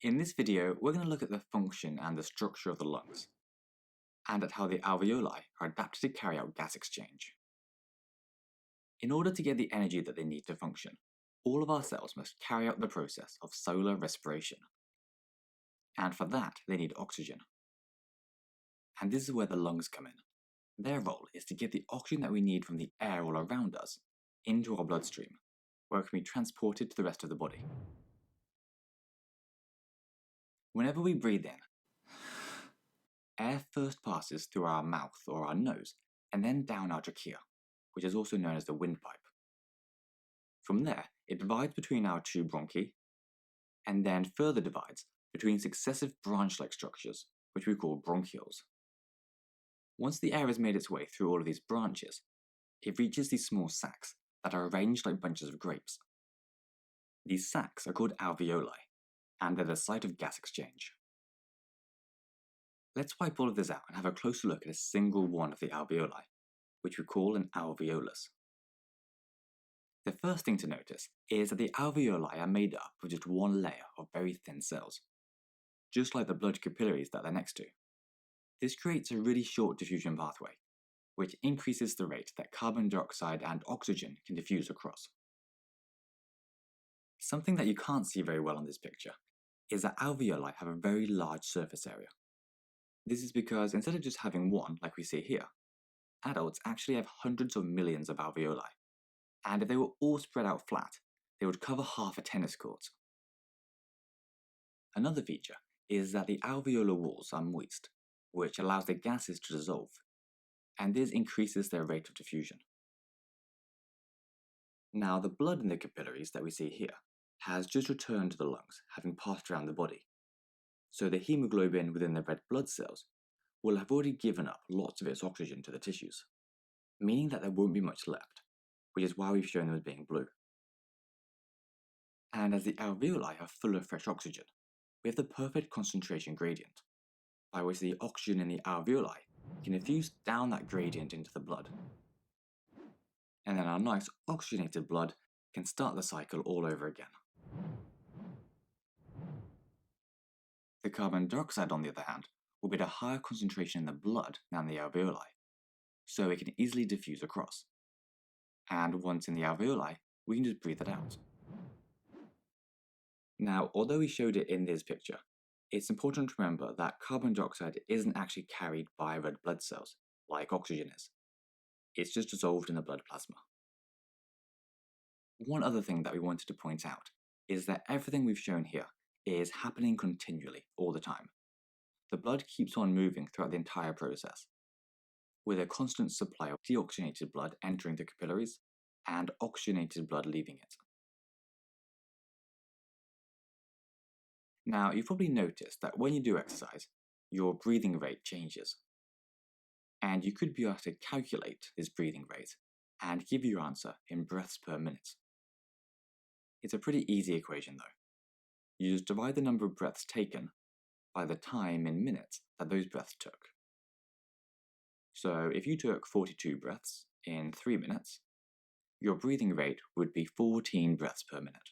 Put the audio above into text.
In this video, we're going to look at the function and the structure of the lungs, and at how the alveoli are adapted to carry out gas exchange. In order to get the energy that they need to function, all of our cells must carry out the process of cellular respiration. And for that, they need oxygen. And this is where the lungs come in. Their role is to get the oxygen that we need from the air all around us into our bloodstream, where it can be transported to the rest of the body. Whenever we breathe in, air first passes through our mouth or our nose and then down our trachea, which is also known as the windpipe. From there, it divides between our two bronchi and then further divides between successive branch-like structures, which we call bronchioles. Once the air has made its way through all of these branches, it reaches these small sacs that are arranged like bunches of grapes. These sacs are called alveoli, and they're the site of gas exchange. Let's wipe all of this out and have a closer look at a single one of the alveoli, which we call an alveolus. The first thing to notice is that the alveoli are made up of just one layer of very thin cells, just like the blood capillaries that they're next to. This creates a really short diffusion pathway, which increases the rate that carbon dioxide and oxygen can diffuse across. Something that you can't see very well on this picture is that alveoli have a very large surface area. This is because instead of just having one, like we see here, adults actually have hundreds of millions of alveoli, and if they were all spread out flat, they would cover half a tennis court. Another feature is that the alveolar walls are moist, which allows the gases to dissolve, and this increases their rate of diffusion. Now, the blood in the capillaries that we see here has just returned to the lungs, having passed around the body. So the hemoglobin within the red blood cells will have already given up lots of its oxygen to the tissues, meaning that there won't be much left, which is why we've shown them as being blue. And as the alveoli are full of fresh oxygen, we have the perfect concentration gradient, by which the oxygen in the alveoli can diffuse down that gradient into the blood. And then our nice oxygenated blood can start the cycle all over again. The carbon dioxide, on the other hand, will be at a higher concentration in the blood than the alveoli, so it can easily diffuse across. And once in the alveoli, we can just breathe it out. Now, although we showed it in this picture, it's important to remember that carbon dioxide isn't actually carried by red blood cells, like oxygen is. It's just dissolved in the blood plasma. One other thing that we wanted to point out is that everything we've shown here is happening continually, all the time. The blood keeps on moving throughout the entire process, with a constant supply of deoxygenated blood entering the capillaries and oxygenated blood leaving it. Now, you've probably noticed that when you do exercise, your breathing rate changes. And you could be asked to calculate this breathing rate and give your answer in breaths per minute. It's a pretty easy equation though. You just divide the number of breaths taken by the time in minutes that those breaths took. So if you took 42 breaths in 3 minutes, your breathing rate would be 14 breaths per minute.